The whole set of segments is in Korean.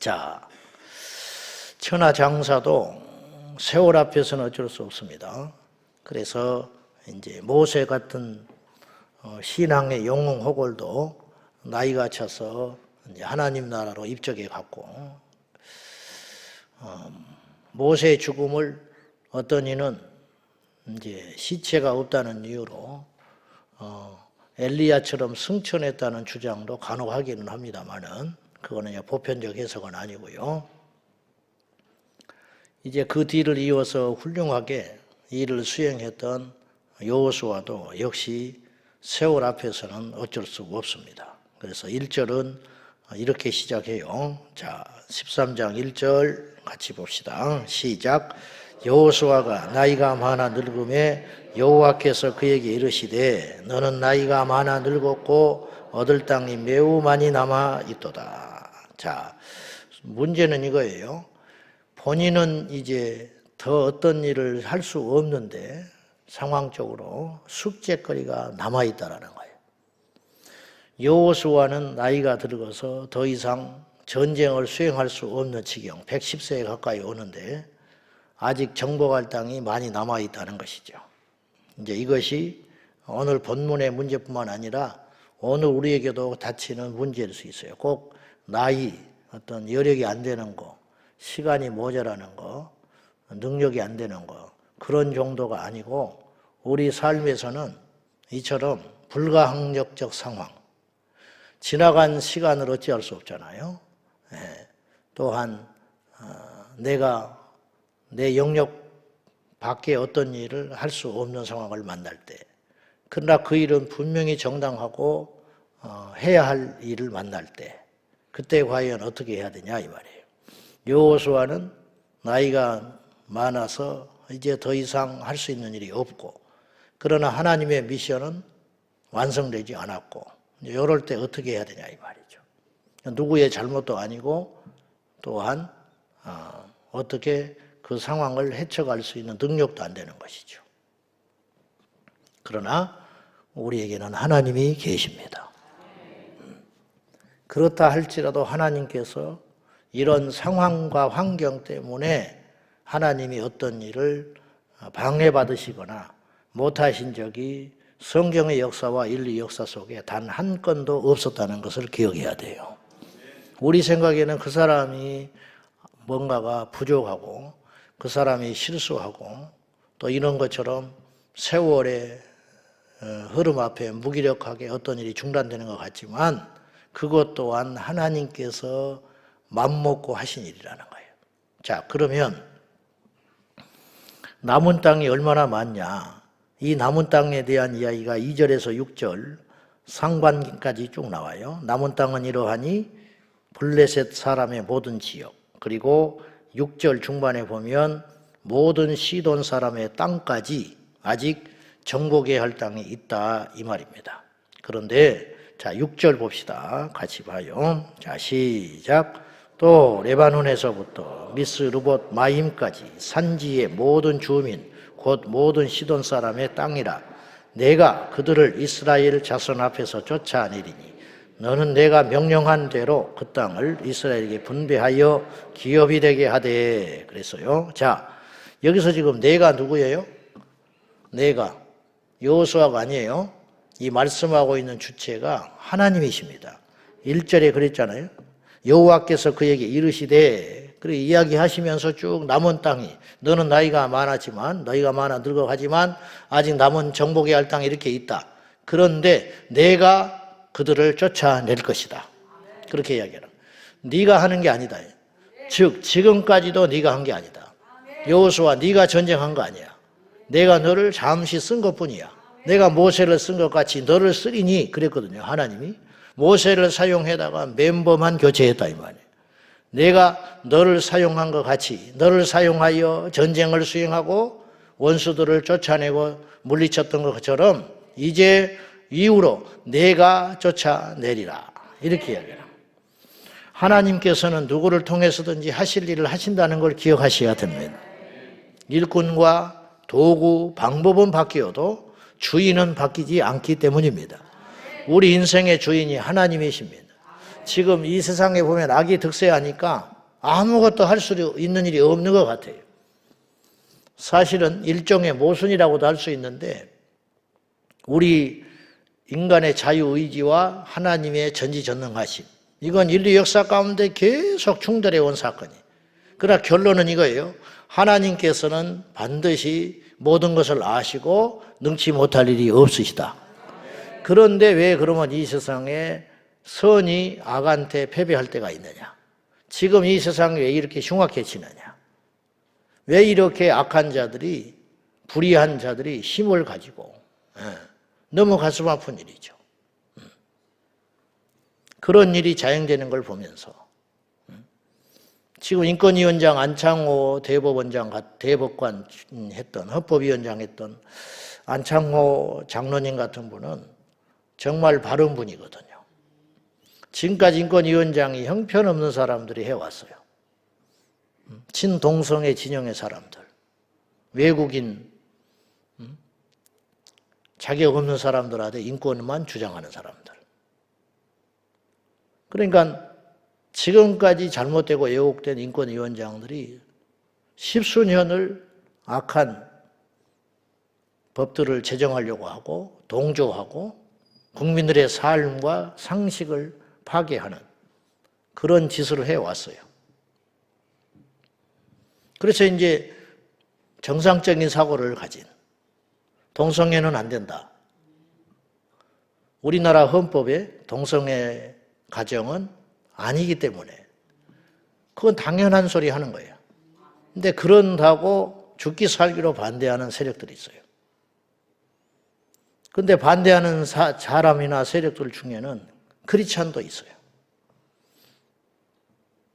자, 천하장사도 세월 앞에서는 어쩔 수 없습니다. 그래서 이제 모세 같은 신앙의 영웅호걸도 나이가 차서 이제 하나님 나라로 입적해 갔고, 모세의 죽음을 어떤 이는 이제 시체가 없다는 이유로 엘리야처럼 승천했다는 주장도 간혹 하기는 합니다만은 그거는 보편적 해석은 아니고요. 이제 그 뒤를 이어서 훌륭하게 일을 수행했던 여호수아도 역시 세월 앞에서는 어쩔 수 없습니다. 그래서 1절은 이렇게 시작해요. 자, 13장 1절 같이 봅시다. 시작. 여호수아가 나이가 많아 늙음에 여호와께서 그에게 이르시되 너는 나이가 많아 늙었고 얻을 땅이 매우 많이 남아 있도다. 자, 문제는 이거예요. 본인은 이제 더 어떤 일을 할 수 없는데 상황적으로 숙제거리가 남아있다라는 거예요. 여호수아는 나이가 들어서 더 이상 전쟁을 수행할 수 없는 지경, 110세에 가까이 오는데 아직 정복할 땅이 많이 남아있다는 것이죠. 이제 이것이 오늘 본문의 문제뿐만 아니라 오늘 우리에게도 닥치는 문제일 수 있어요. 꼭 나이, 어떤 여력이 안 되는 거, 시간이 모자라는 거, 능력이 안 되는 거, 그런 정도가 아니고 우리 삶에서는 이처럼 불가항력적 상황, 지나간 시간을 어찌할 수 없잖아요. 또한 내가 내 영역 밖에 어떤 일을 할 수 없는 상황을 만날 때, 그러나 그 일은 분명히 정당하고 해야 할 일을 만날 때, 그때 과연 어떻게 해야 되냐 이 말이에요. 여호수아는 나이가 많아서 이제 더 이상 할 수 있는 일이 없고, 그러나 하나님의 미션은 완성되지 않았고, 이럴 때 어떻게 해야 되냐 이 말이죠. 누구의 잘못도 아니고 또한 어떻게 그 상황을 헤쳐갈 수 있는 능력도 안 되는 것이죠. 그러나 우리에게는 하나님이 계십니다. 그렇다 할지라도 하나님께서 이런 상황과 환경 때문에 하나님이 어떤 일을 방해받으시거나 못하신 적이 성경의 역사와 인류 역사 속에 단 한 건도 없었다는 것을 기억해야 돼요. 우리 생각에는 그 사람이 뭔가가 부족하고 그 사람이 실수하고 또 이런 것처럼 세월의 흐름 앞에 무기력하게 어떤 일이 중단되는 것 같지만 그것 또한 하나님께서 맘먹고 하신 일이라는 거예요. 자, 그러면 남은 땅이 얼마나 많냐? 이 남은 땅에 대한 이야기가 2절에서 6절 상반기까지 쭉 나와요. 남은 땅은 이러하니 블레셋 사람의 모든 지역, 그리고 6절 중반에 보면 모든 시돈 사람의 땅까지 아직 정복해야 할 땅이 있다 이 말입니다. 그런데 자, 6절 봅시다. 같이 봐요. 자, 시작. 또 레바논에서부터 미스르봇 마임까지 산지의 모든 주민 곧 모든 시돈 사람의 땅이라. 내가 그들을 이스라엘 자손 앞에서 쫓아내리니 너는 내가 명령한 대로 그 땅을 이스라엘에게 분배하여 기업이 되게 하되. 그랬어요. 자, 여기서 지금 내가 누구예요? 내가 여호수아가 아니에요. 이 말씀하고 있는 주체가 하나님이십니다. 1절에 그랬잖아요. 여호와께서 그에게 이르시되, 그래 이야기하시면서 쭉 남은 땅이, 너는 나이가 많았지만, 너희가 많아 늙어가지만 아직 남은 정복해야 할 땅이 이렇게 있다. 그런데 내가 그들을 쫓아낼 것이다. 그렇게 이야기하라. 네가 하는 게 아니다. 즉 지금까지도 네가 한 게 아니다. 여호수아, 네가 전쟁한 거 아니야. 내가 너를 잠시 쓴 것뿐이야. 내가 모세를 쓴 것 같이 너를 쓰리니 그랬거든요. 하나님이 모세를 사용해다가 멤버만 교체했다 이 말이에요. 내가 너를 사용한 것 같이 너를 사용하여 전쟁을 수행하고 원수들을 쫓아내고 물리쳤던 것처럼 이제 이후로 내가 쫓아내리라. 이렇게 이야기해요. 하나님께서는 누구를 통해서든지 하실 일을 하신다는 걸 기억하셔야 됩니다. 일꾼과 도구, 방법은 바뀌어도 주인은 바뀌지 않기 때문입니다. 우리 인생의 주인이 하나님이십니다. 지금 이 세상에 보면 악이 득세하니까 아무것도 할 수 있는 일이 없는 것 같아요. 사실은 일종의 모순이라고도 할 수 있는데 우리 인간의 자유의지와 하나님의 전지전능하심, 이건 인류 역사 가운데 계속 충돌해 온 사건이에요. 그러나 결론은 이거예요. 하나님께서는 반드시 모든 것을 아시고 능치 못할 일이 없으시다. 그런데 왜 그러면 이 세상에 선이 악한테 패배할 때가 있느냐? 지금 이 세상이 왜 이렇게 흉악해지느냐? 왜 이렇게 악한 자들이, 불의한 자들이 힘을 가지고, 너무 가슴 아픈 일이죠. 그런 일이 자행되는 걸 보면서 지금 인권위원장 안창호 대법관 했던, 헌법위원장 했던 안창호 장로님 같은 분은 정말 바른 분이거든요. 지금까지 인권위원장이 형편없는 사람들이 해왔어요. 친동성애 진영의 사람들, 외국인, 자격 없는 사람들한테 인권만 주장하는 사람들. 그러니까 지금까지 잘못되고 왜곡된 인권위원장들이 십수년을 악한 법들을 제정하려고 하고 동조하고 국민들의 삶과 상식을 파괴하는 그런 짓을 해왔어요. 그래서 이제 정상적인 사고를 가진 동성애는 안 된다. 우리나라 헌법에 동성애 가정은 아니기 때문에 그건 당연한 소리 하는 거예요. 근데 그런다고 죽기 살기로 반대하는 세력들이 있어요. 근데 반대하는 사람이나 세력들 중에는 크리스찬도 있어요.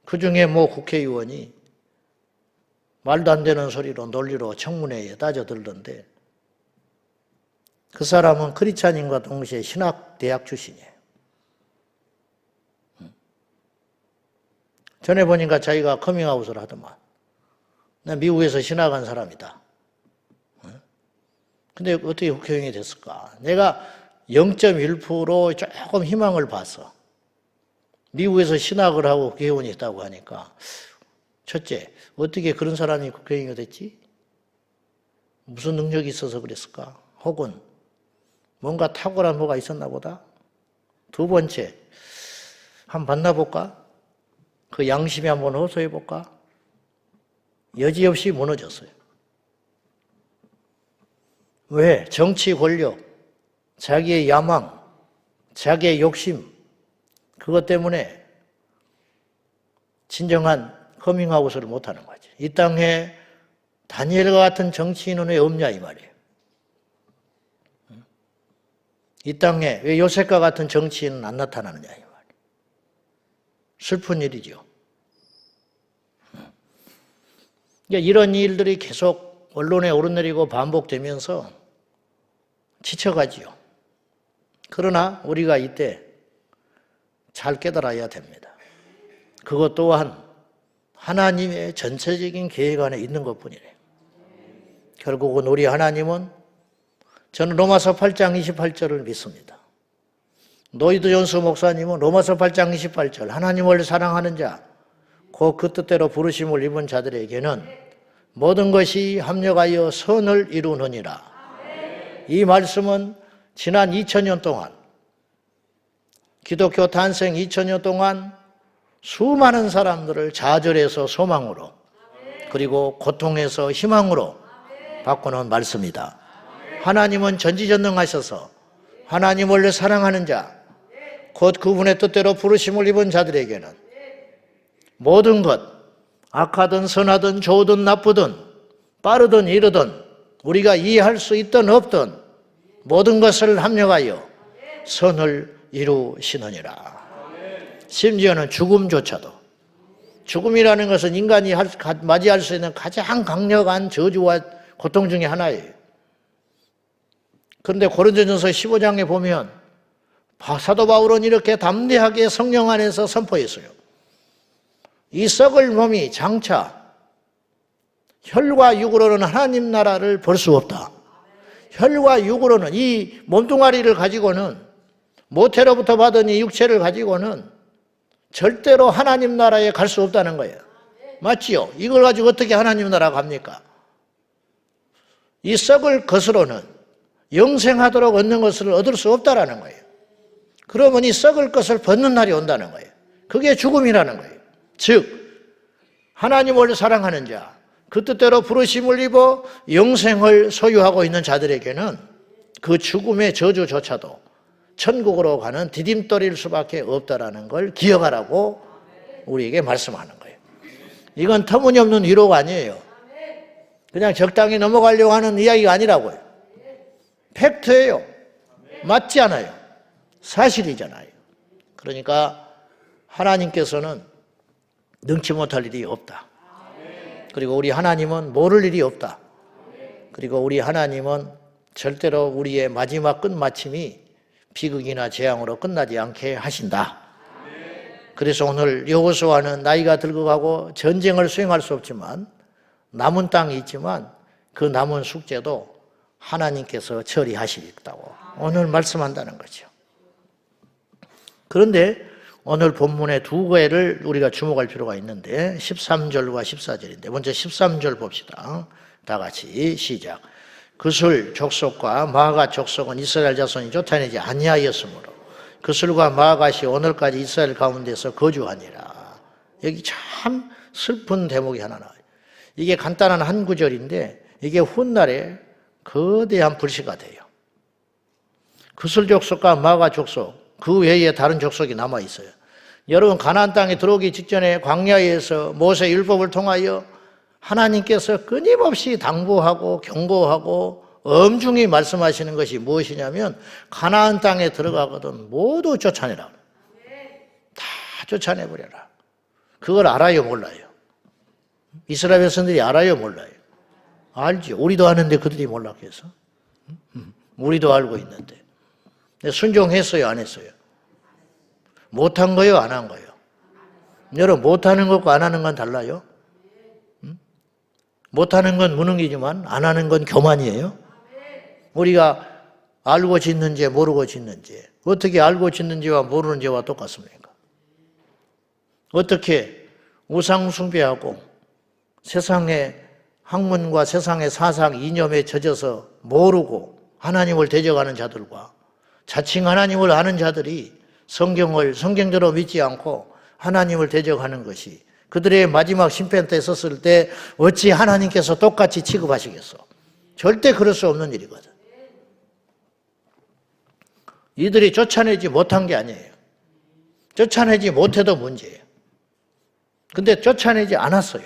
그 중에 뭐 국회의원이 말도 안 되는 소리로 논리로 청문회에 따져들던데 그 사람은 크리스찬인과 동시에 신학대학 출신이에요. 전에 보니까 자기가 커밍아웃을 하더만. 나 미국에서 신학한 사람이다. 근데 어떻게 국회의원이 됐을까? 내가 0.1% 조금 희망을 봤어. 미국에서 신학을 하고 국회의원이 됐다고 하니까 첫째, 어떻게 그런 사람이 국회의원이 됐지? 무슨 능력이 있어서 그랬을까? 혹은 뭔가 탁월한 뭐가 있었나 보다? 두 번째, 한번 만나볼까? 그 양심에 한번 호소해볼까? 여지없이 무너졌어요. 왜? 정치 권력, 자기의 야망, 자기의 욕심, 그것 때문에 진정한 커밍아웃을 못하는 거지. 이 땅에 다니엘과 같은 정치인은 왜 없냐 이 말이에요. 이 땅에 왜 요셉과 같은 정치인은 안 나타나느냐 이 말이에요. 슬픈 일이죠. 그러니까 이런 일들이 계속 언론에 오르내리고 반복되면서 지쳐가지요. 그러나 우리가 이때 잘 깨달아야 됩니다. 그것 또한 하나님의 전체적인 계획 안에 있는 것뿐이래요. 결국은 우리 하나님은 저는 로마서 8장 28절을 믿습니다. 노이드 존스 목사님은 로마서 8장 28절 하나님을 사랑하는 자, 곧 그 뜻대로 부르심을 입은 자들에게는 모든 것이 합력하여 선을 이루느니라. 이 말씀은 지난 2000년 동안 기독교 탄생 2000년 동안 수많은 사람들을 좌절에서 소망으로 그리고 고통에서 희망으로 바꾸는 말씀이다. 하나님은 전지전능하셔서 하나님을 사랑하는 자, 곧 그분의 뜻대로 부르심을 입은 자들에게는 모든 것, 악하든 선하든 좋든 나쁘든 빠르든 이르든 우리가 이해할 수 있든 없든 모든 것을 합력하여 선을 이루시느니라. 심지어는 죽음조차도, 죽음이라는 것은 인간이 맞이할 수 있는 가장 강력한 저주와 고통 중에 하나예요. 그런데 고린도전서 15장에 보면 사도 바울은 이렇게 담대하게 성령 안에서 선포했어요. 이 썩을 몸이 장차 혈과 육으로는 하나님 나라를 볼 수 없다. 혈과 육으로는 이 몸뚱아리를 가지고는 모태로부터 받은 이 육체를 가지고는 절대로 하나님 나라에 갈 수 없다는 거예요. 맞지요? 이걸 가지고 어떻게 하나님 나라 갑니까? 이 썩을 것으로는 영생하도록 얻는 것을 얻을 수 없다라는 거예요. 그러면 이 썩을 것을 벗는 날이 온다는 거예요. 그게 죽음이라는 거예요. 즉 하나님을 사랑하는 자, 그 뜻대로 부르심을 입어 영생을 소유하고 있는 자들에게는 그 죽음의 저주조차도 천국으로 가는 디딤돌일 수밖에 없다라는 걸 기억하라고 우리에게 말씀하는 거예요. 이건 터무니없는 위로가 아니에요. 그냥 적당히 넘어가려고 하는 이야기가 아니라고요. 팩트예요. 맞지 않아요. 사실이잖아요. 그러니까 하나님께서는 능치 못할 일이 없다. 그리고 우리 하나님은 모를 일이 없다. 그리고 우리 하나님은 절대로 우리의 마지막 끝마침이 비극이나 재앙으로 끝나지 않게 하신다. 그래서 오늘 여호수아는 나이가 들고 가고 전쟁을 수행할 수 없지만 남은 땅이 있지만 그 남은 숙제도 하나님께서 처리하시겠다고 오늘 말씀한다는 거죠. 그런데 오늘 본문의 두 개를 우리가 주목할 필요가 있는데 13절과 14절인데 먼저 13절 봅시다. 다 같이 시작. 그술 족속과 마아가 족속은 이스라엘 자손이 쫓아내지 아니하였으므로 그술과 마아가시 오늘까지 이스라엘 가운데서 거주하니라. 여기 참 슬픈 대목이 하나 나와요. 이게 간단한 한 구절인데 이게 훗날에 거대한 불씨가 돼요. 그술 족속과 마아가 족속 그 외에 다른 족속이 남아 있어요. 여러분 가나안 땅에 들어오기 직전에 광야에서 모세 율법을 통하여 하나님께서 끊임없이 당부하고 경고하고 엄중히 말씀하시는 것이 무엇이냐면 가나안 땅에 들어가거든 모두 쫓아내라. 다 쫓아내버려라. 그걸 알아요 몰라요? 이스라엘 백성들이 알아요 몰라요? 알죠. 우리도 아는데 그들이 몰랐겠어? 우리도 알고 있는데 순종했어요 안 했어요? 못한 거요 안 한 거요? 여러분 못하는 것과 안 하는 건 달라요? 못하는 건 무능이지만 안 하는 건 교만이에요. 우리가 알고 짓는지 모르고 짓는지 어떻게 알고 짓는지와 모르는 지와 똑같습니까? 어떻게 우상 숭배하고 세상의 학문과 세상의 사상 이념에 젖어서 모르고 하나님을 대적하는 자들과 자칭 하나님을 아는 자들이 성경을 성경대로 믿지 않고 하나님을 대적하는 것이 그들의 마지막 심판 때 섰을 때 어찌 하나님께서 똑같이 취급하시겠어? 절대 그럴 수 없는 일이거든. 이들이 쫓아내지 못한 게 아니에요. 쫓아내지 못해도 문제예요. 근데 쫓아내지 않았어요.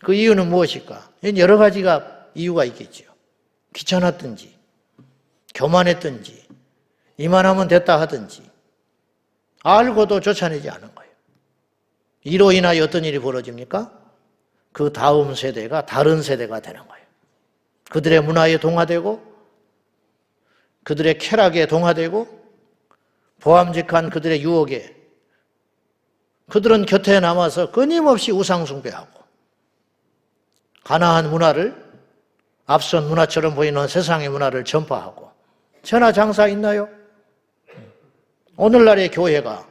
그 이유는 무엇일까? 여러 가지가 이유가 있겠죠. 귀찮았든지 교만했든지 이만하면 됐다 하든지 알고도 쫓아내지 않은 거예요. 이로 인하여 어떤 일이 벌어집니까? 그 다음 세대가 다른 세대가 되는 거예요. 그들의 문화에 동화되고 그들의 쾌락에 동화되고 보암직한 그들의 유혹에 그들은 곁에 남아서 끊임없이 우상 숭배하고 가나안 문화를 앞선 문화처럼 보이는 세상의 문화를 전파하고 천하장사 있나요? 오늘날의 교회가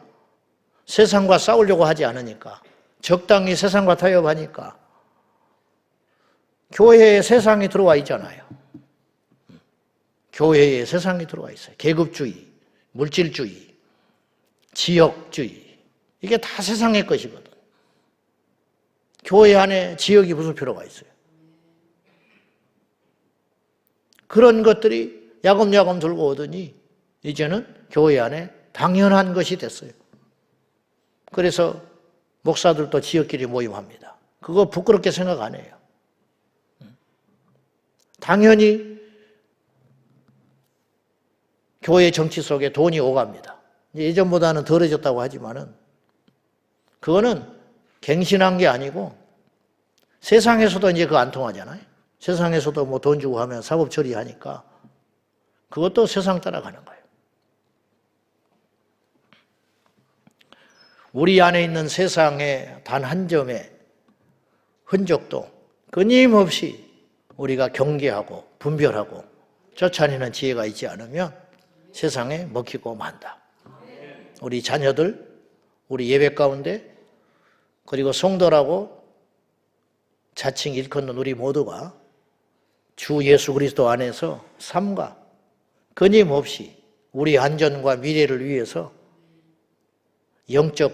세상과 싸우려고 하지 않으니까 적당히 세상과 타협하니까 교회에 세상이 들어와 있잖아요. 교회에 세상이 들어와 있어요. 계급주의, 물질주의, 지역주의 이게 다 세상의 것이거든. 교회 안에 지역이 무슨 필요가 있어요? 그런 것들이 야금야금 들고 오더니 이제는 교회 안에 당연한 것이 됐어요. 그래서 목사들도 지역끼리 모임합니다. 그거 부끄럽게 생각 안 해요. 당연히 교회 정치 속에 돈이 오갑니다. 예전보다는 덜해졌다고 하지만은 그거는 갱신한 게 아니고 세상에서도 이제 그거 안 통하잖아요. 세상에서도 뭐 돈 주고 하면 사법 처리하니까 그것도 세상 따라가는 거예요. 우리 안에 있는 세상의 단 한 점의 흔적도 끊임없이 우리가 경계하고 분별하고 쫓아내는 지혜가 있지 않으면 세상에 먹히고 만다. 우리 자녀들, 우리 예배 가운데, 그리고 성도라고 자칭 일컫는 우리 모두가 주 예수 그리스도 안에서 삶과 끊임없이 우리 안전과 미래를 위해서 영적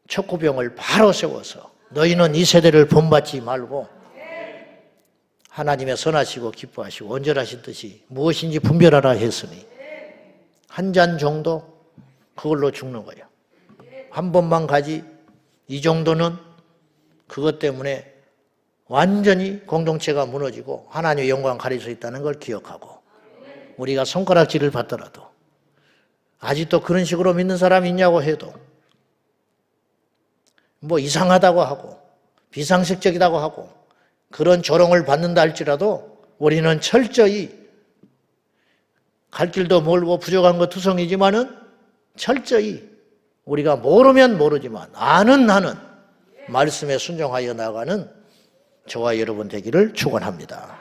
척후병을 바로 세워서 너희는 이 세대를 본받지 말고 하나님의 선하시고 기뻐하시고 온전하신 뜻이 무엇인지 분별하라 했으니 한 잔 정도 그걸로 죽는 거예요. 한 번만 가지 이 정도는 그것 때문에 완전히 공동체가 무너지고 하나님의 영광 가릴 수 있다는 걸 기억하고 우리가 손가락질을 받더라도 아직도 그런 식으로 믿는 사람이 있냐고 해도 뭐 이상하다고 하고 비상식적이라고 하고 그런 조롱을 받는다 할지라도 우리는 철저히 갈 길도 멀고 부족한 것 투성이지만은 철저히 우리가 모르면 모르지만 아는 나는 말씀에 순종하여 나가는 저와 여러분 되기를 축원합니다.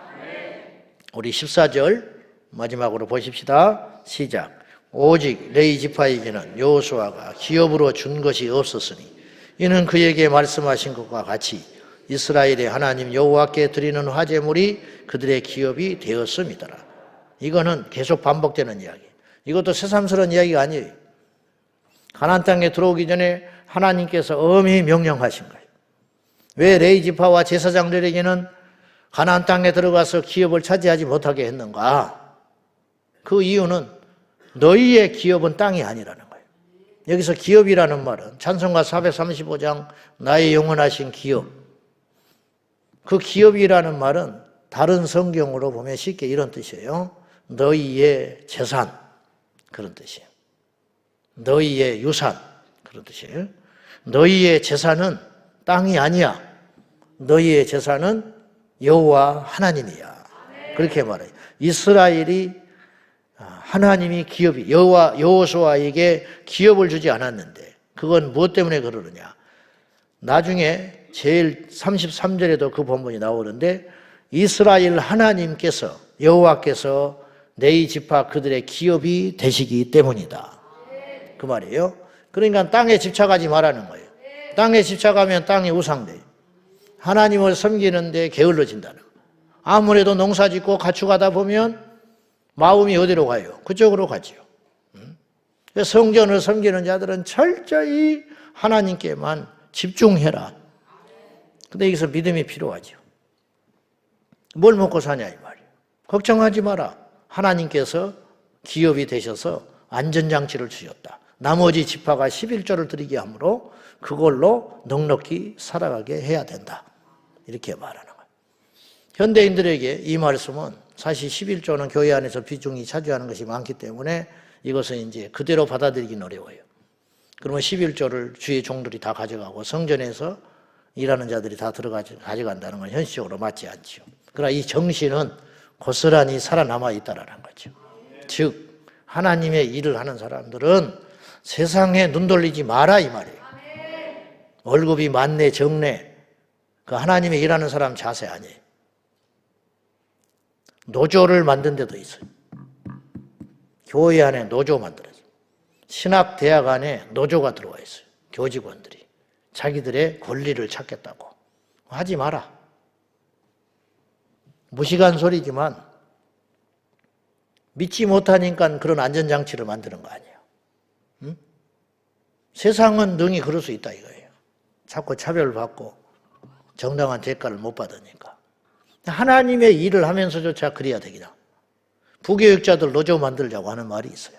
우리 14절 마지막으로 보십시다. 시작. 오직 레위 지파에게는 여호수아가 기업으로 준 것이 없었으니 이는 그에게 말씀하신 것과 같이 이스라엘의 하나님 여호와께 드리는 화제물이 그들의 기업이 되었음이더라. 이거는 계속 반복되는 이야기. 이것도 새삼스러운 이야기가 아니에요. 가나안 땅에 들어오기 전에 하나님께서 엄히 명령하신 거예요. 왜 레위 지파와 제사장들에게는 가나안 땅에 들어가서 기업을 차지하지 못하게 했는가? 그 이유는 너희의 기업은 땅이 아니라는 거예요. 여기서 기업이라는 말은 찬송가 435장 나의 영원하신 기업. 그 기업이라는 말은 다른 성경으로 보면 쉽게 이런 뜻이에요. 너희의 재산 그런 뜻이에요. 너희의 유산 그런 뜻이에요. 너희의 재산은 땅이 아니야. 너희의 재산은 여호와 하나님이야. 그렇게 말해요. 이스라엘이 하나님이 기업이 여호수아에게 기업을 주지 않았는데 그건 무엇 때문에 그러느냐. 나중에 제일 33절에도 그 본문이 나오는데 이스라엘 하나님께서 여호와께서 레위 지파 그들의 기업이 되시기 때문이다. 그 말이에요. 그러니까 땅에 집착하지 말라는 거예요. 땅에 집착하면 땅이 우상돼요. 하나님을 섬기는데 게을러진다는 거예요. 아무래도 농사 짓고 가축하다 보면 마음이 어디로 가요? 그쪽으로 가지요. 성전을 섬기는 자들은 철저히 하나님께만 집중해라. 근데 여기서 믿음이 필요하죠. 뭘 먹고 사냐 이 말이에요. 걱정하지 마라. 하나님께서 기업이 되셔서 안전장치를 주셨다. 나머지 지파가 11조를 드리게 하므로 그걸로 넉넉히 살아가게 해야 된다. 이렇게 말하는 거예요. 현대인들에게 이 말씀은 사실 11조는 교회 안에서 비중이 차지하는 것이 많기 때문에 이것은 이제 그대로 받아들이긴 어려워요. 그러면 11조를 주의 종들이 다 가져가고 성전에서 일하는 자들이 다 가져간다는 건 현실적으로 맞지 않죠. 그러나 이 정신은 고스란히 살아남아 있다는 거죠. 즉 하나님의 일을 하는 사람들은 세상에 눈 돌리지 마라 이 말이에요. 월급이 많네 적네 그 하나님의 일하는 사람 자세 아니에요. 노조를 만든 데도 있어요. 교회 안에 노조 만들었어요. 신학대학 안에 노조가 들어와 있어요. 교직원들이 자기들의 권리를 찾겠다고. 하지 마라. 무식한 소리지만 믿지 못하니까 그런 안전장치를 만드는 거 아니에요. 응? 세상은 능히 그럴 수 있다 이거예요. 자꾸 차별받고 정당한 대가를 못 받으니까. 하나님의 일을 하면서조차 그래야 되겠다. 부교육자들 노조 만들자고 하는 말이 있어요.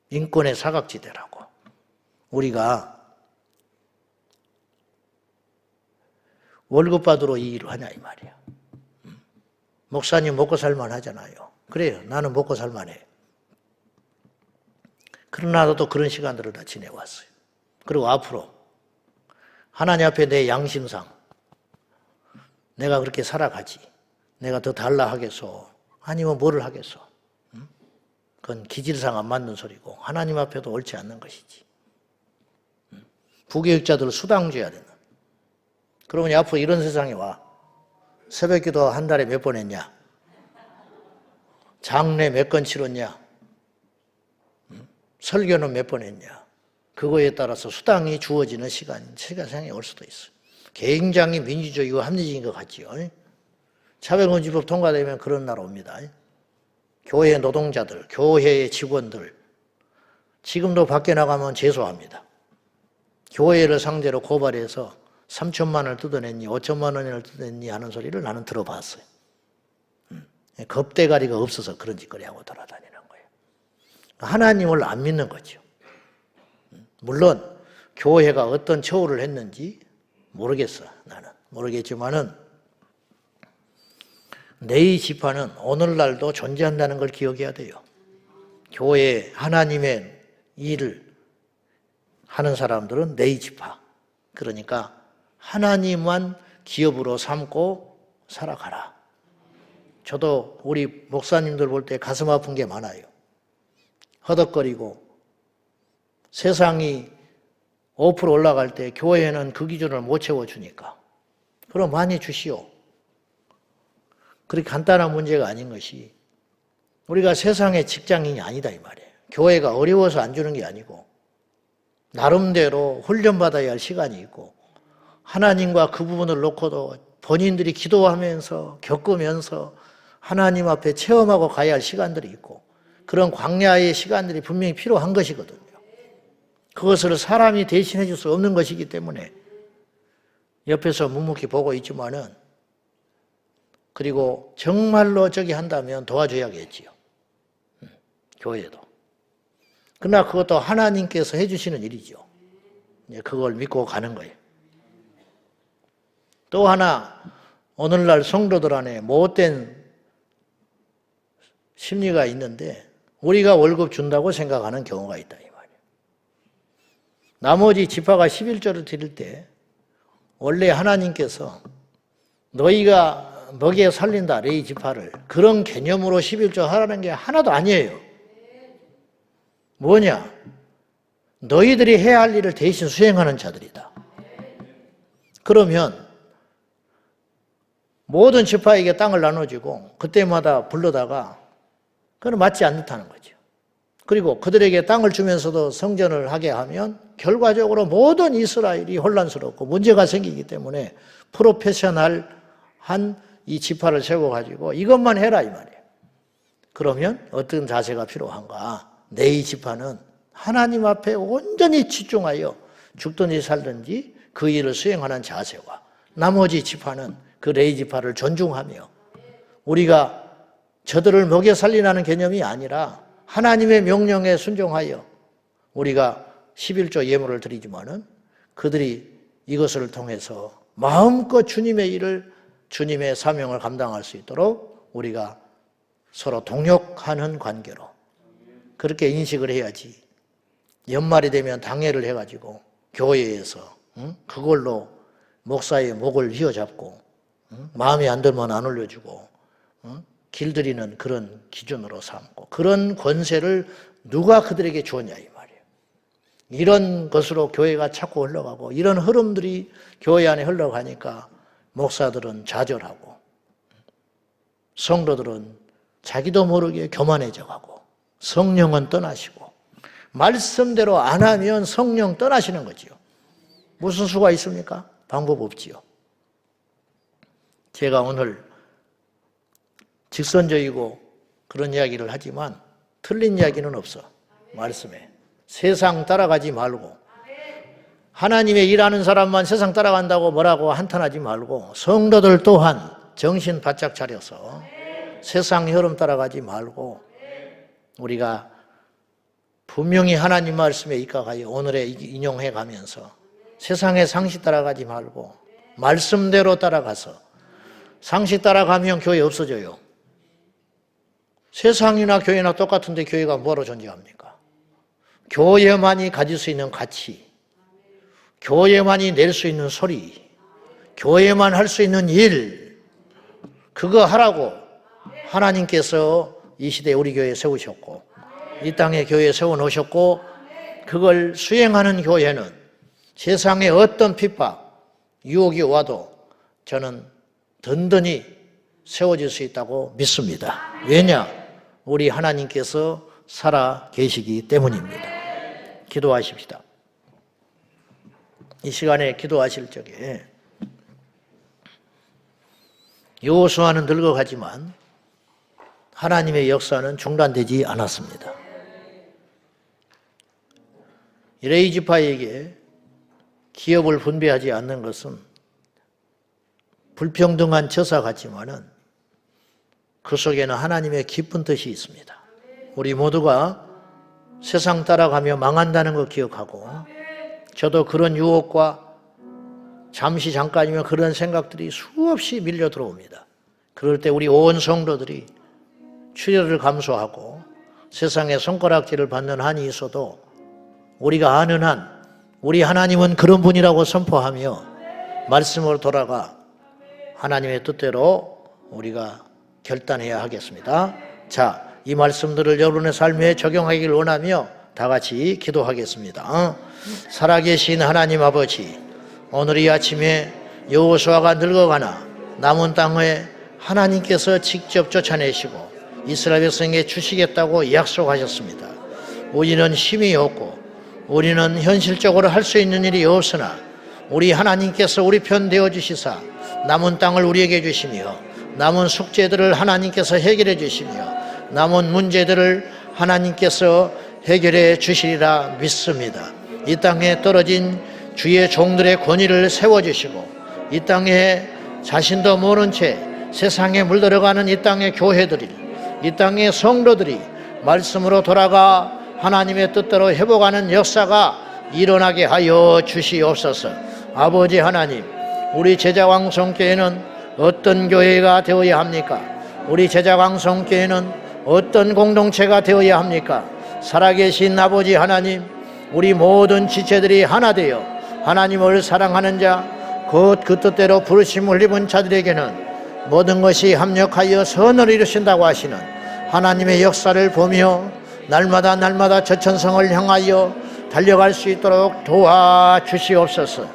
인권의 사각지대라고. 우리가 월급 받으러 이 일을 하냐 이 말이야. 목사님 먹고 살만 하잖아요. 그래요. 나는 먹고 살만 해. 그러나 나도 그런 시간들을 다 지내왔어요. 그리고 앞으로 하나님 앞에 내 양심상 내가 그렇게 살아가지. 내가 더 달라 하겠소. 아니면 뭐를 하겠소. 그건 기질상 안 맞는 소리고 하나님 앞에도 옳지 않는 것이지. 부교육자들을 수당줘야 된다. 그러면 앞으로 이런 세상에 와. 새벽기도 한 달에 몇 번 했냐? 장례 몇 건 치렀냐? 설교는 몇 번 했냐? 그거에 따라서 수당이 주어지는 시간이 올 수도 있어요. 굉장히 민주적이고 합리적인 것 같지요. 차별금지법 통과되면 그런 날 옵니다. 교회 노동자들, 교회의 직원들, 지금도 밖에 나가면 제소합니다. 교회를 상대로 고발해서 3천만 원을 뜯어냈니, 5천만 원을 뜯어냈니 하는 소리를 나는 들어봤어요. 겁대가리가 없어서 그런 짓거리 하고 돌아다니는 거예요. 하나님을 안 믿는 거죠. 물론 교회가 어떤 처우를 했는지 모르겠어. 나는 모르겠지만은 네이 지파는 오늘날도 존재한다는 걸 기억해야 돼요. 교회 하나님의 일을 하는 사람들은 네이 지파. 그러니까 하나님만 기업으로 삼고 살아가라. 저도 우리 목사님들 볼 때 가슴 아픈 게 많아요. 허덕거리고 세상이 5% 올라갈 때 교회는 그 기준을 못 채워주니까. 그럼 많이 주시오. 그렇게 간단한 문제가 아닌 것이 우리가 세상의 직장인이 아니다 이 말이에요. 교회가 어려워서 안 주는 게 아니고 나름대로 훈련받아야 할 시간이 있고 하나님과 그 부분을 놓고도 본인들이 기도하면서 겪으면서 하나님 앞에 체험하고 가야 할 시간들이 있고 그런 광야의 시간들이 분명히 필요한 것이거든요. 그것을 사람이 대신해 줄 수 없는 것이기 때문에 옆에서 묵묵히 보고 있지만은 그리고 정말로 저기 한다면 도와줘야겠지요. 교회도. 그러나 그것도 하나님께서 해주시는 일이죠. 그걸 믿고 가는 거예요. 또 하나 오늘날 성도들 안에 못된 심리가 있는데 우리가 월급 준다고 생각하는 경우가 있다 이 말이에요. 나머지 지파가 11조를 드릴 때 원래 하나님께서 너희가 먹여 살린다 레위 지파를 그런 개념으로 11조 하라는 게 하나도 아니에요. 뭐냐? 너희들이 해야 할 일을 대신 수행하는 자들이다. 그러면 모든 지파에게 땅을 나눠주고 그때마다 불러다가 그건 맞지 않다는 거죠. 그리고 그들에게 땅을 주면서도 성전을 하게 하면 결과적으로 모든 이스라엘이 혼란스럽고 문제가 생기기 때문에 프로페셔널한 이 지파를 세워가지고 이것만 해라 이 말이에요. 그러면 어떤 자세가 필요한가? 네이 지파는 하나님 앞에 온전히 집중하여 죽든지 살든지 그 일을 수행하는 자세와 나머지 지파는 그 레위 지파를 존중하며 우리가 저들을 먹여 살리라는 개념이 아니라 하나님의 명령에 순종하여 우리가 11조 예물을 드리지만은 그들이 이것을 통해서 마음껏 주님의 일을 주님의 사명을 감당할 수 있도록 우리가 서로 동역하는 관계로 그렇게 인식을 해야지. 연말이 되면 당회를 해가지고 교회에서 그걸로 목사의 목을 휘어잡고 마음에 안 들면 안 올려주고 길들이는 그런 기준으로 삼고 그런 권세를 누가 그들에게 주었냐 이 말이에요. 이런 것으로 교회가 자꾸 흘러가고 이런 흐름들이 교회 안에 흘러가니까 목사들은 좌절하고 성도들은 자기도 모르게 교만해져 가고 성령은 떠나시고 말씀대로 안 하면 성령 떠나시는 거지요. 무슨 수가 있습니까? 방법 없지요. 제가 오늘 직선적이고 그런 이야기를 하지만 틀린 이야기는 없어. 말씀에. 세상 따라가지 말고 하나님의 일하는 사람만 세상 따라간다고 뭐라고 한탄하지 말고 성도들 또한 정신 바짝 차려서 세상 흐름 따라가지 말고 우리가 분명히 하나님 말씀에 입각하여 오늘에 인용해 가면서 세상의 상식 따라가지 말고 말씀대로 따라가서 상식 따라가면 교회 없어져요. 세상이나 교회나 똑같은데 교회가 뭐로 존재합니까? 교회만이 가질 수 있는 가치, 교회만이 낼 수 있는 소리, 교회만 할 수 있는 일, 그거 하라고 하나님께서 이 시대에 우리 교회에 세우셨고 이 땅에 교회에 세워놓으셨고 그걸 수행하는 교회는 세상에 어떤 핍박, 유혹이 와도 저는 든든히 세워질 수 있다고 믿습니다. 왜냐? 우리 하나님께서 살아 계시기 때문입니다. 기도하십시다. 이 시간에 기도하실 적에 여호수아는 늙어가지만 하나님의 역사는 중단되지 않았습니다. 레위 지파에게 기업을 분배하지 않는 것은 불평등한 처사 같지만은 그 속에는 하나님의 깊은 뜻이 있습니다. 우리 모두가 세상 따라가며 망한다는 거 기억하고, 저도 그런 유혹과 잠깐이면 그런 생각들이 수없이 밀려 들어옵니다. 그럴 때 우리 온 성도들이 출혈을 감수하고 세상에 손가락질을 받는 한이 있어도 우리가 아는 한 우리 하나님은 그런 분이라고 선포하며 말씀으로 돌아가 하나님의 뜻대로 우리가 결단해야 하겠습니다. 자, 이 말씀들을 여러분의 삶에 적용하기를 원하며 다 같이 기도하겠습니다. 살아계신 하나님 아버지, 오늘 이 아침에 여호수아가 늙어가나 남은 땅에 하나님께서 직접 쫓아내시고 이스라엘 백성에게 주시겠다고 약속하셨습니다. 우리는 힘이 없고 우리는 현실적으로 할 수 있는 일이 없으나 우리 하나님께서 우리 편 되어주시사 남은 땅을 우리에게 주시며 남은 숙제들을 하나님께서 해결해 주시며 남은 문제들을 하나님께서 해결해 주시리라 믿습니다. 이 땅에 떨어진 주의 종들의 권위를 세워주시고 이 땅에 자신도 모른 채 세상에 물들어가는 이 땅의 교회들이, 이 땅의 성도들이 말씀으로 돌아가 하나님의 뜻대로 회복하는 역사가 일어나게 하여 주시옵소서. 아버지 하나님, 우리 제자왕성교회는 어떤 교회가 되어야 합니까? 우리 제자왕성교회는 어떤 공동체가 되어야 합니까? 살아계신 아버지 하나님, 우리 모든 지체들이 하나 되어 하나님을 사랑하는 자, 곧 그 뜻대로 부르심을 입은 자들에게는 모든 것이 합력하여 선을 이루신다고 하시는 하나님의 역사를 보며 날마다 저천성을 향하여 달려갈 수 있도록 도와주시옵소서.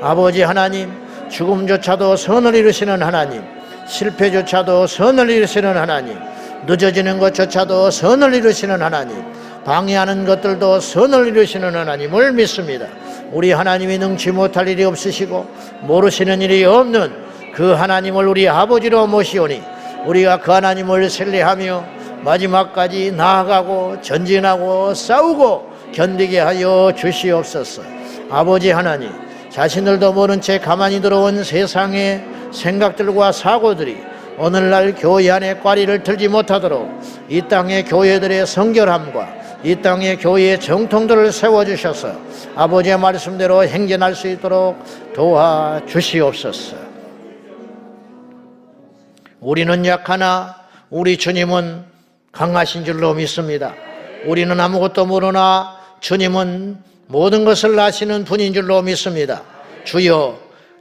아버지 하나님, 죽음조차도 선을 이루시는 하나님, 실패조차도 선을 이루시는 하나님, 늦어지는 것조차도 선을 이루시는 하나님, 방해하는 것들도 선을 이루시는 하나님을 믿습니다. 우리 하나님이 능치 못할 일이 없으시고 모르시는 일이 없는 그 하나님을 우리 아버지로 모시오니 우리가 그 하나님을 신뢰하며 마지막까지 나아가고 전진하고 싸우고 견디게 하여 주시옵소서. 아버지 하나님, 자신들도 모른 채 가만히 들어온 세상의 생각들과 사고들이 오늘날 교회 안에 꽈리를 들지 못하도록 이 땅의 교회들의 성결함과 이 땅의 교회의 정통들을 세워주셔서 아버지의 말씀대로 행전할 수 있도록 도와주시옵소서. 우리는 약하나 우리 주님은 강하신 줄로 믿습니다. 우리는 아무것도 모르나 주님은 모든 것을 아시는 분인 줄로 믿습니다. 주여,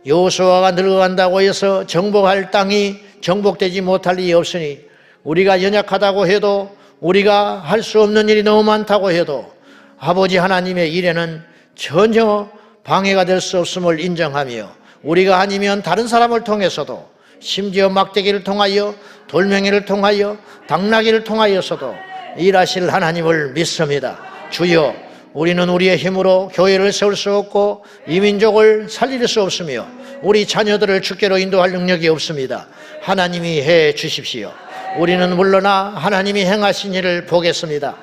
여호수아가 늙어간다고 해서 정복할 땅이 정복되지 못할 일이 없으니 우리가 연약하다고 해도 우리가 할 수 없는 일이 너무 많다고 해도 아버지 하나님의 일에는 전혀 방해가 될 수 없음을 인정하며 우리가 아니면 다른 사람을 통해서도 심지어 막대기를 통하여 돌멩이를 통하여 당나귀를 통하여서도 일하실 하나님을 믿습니다. 주여, 우리는 우리의 힘으로 교회를 세울 수 없고 이 민족을 살릴 수 없으며 우리 자녀들을 주께로 인도할 능력이 없습니다. 하나님이 해 주십시오. 우리는 물러나 하나님이 행하신 일을 보겠습니다.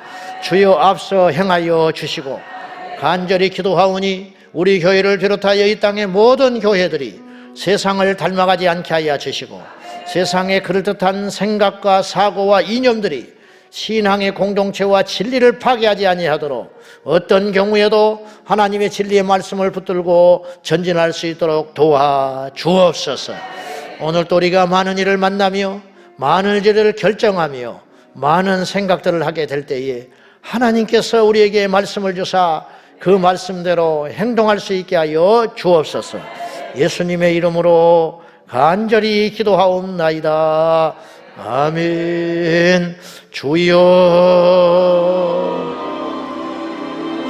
주여, 앞서 행하여 주시고 간절히 기도하오니 우리 교회를 비롯하여 이 땅의 모든 교회들이 세상을 닮아가지 않게 하여 주시고 세상의 그럴듯한 생각과 사고와 이념들이 신앙의 공동체와 진리를 파괴하지 아니하도록 어떤 경우에도 하나님의 진리의 말씀을 붙들고 전진할 수 있도록 도와주옵소서. 오늘 또 우리가 많은 일을 만나며 많은 일을 결정하며 많은 생각들을 하게 될 때에 하나님께서 우리에게 말씀을 주사 그 말씀대로 행동할 수 있게 하여 주옵소서. 예수님의 이름으로 간절히 기도하옵나이다. 아멘. 주여,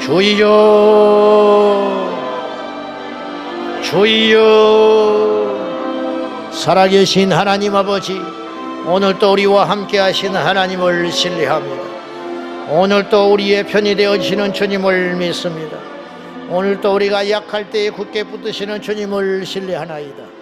주여, 주여. 살아계신 하나님 아버지, 오늘 또 우리와 함께 하시는 하나님을 신뢰합니다. 오늘 또 우리의 편이 되어주시는 주님을 믿습니다. 오늘도 우리가 약할 때에 굳게 붙드시는 주님을 신뢰하나이다.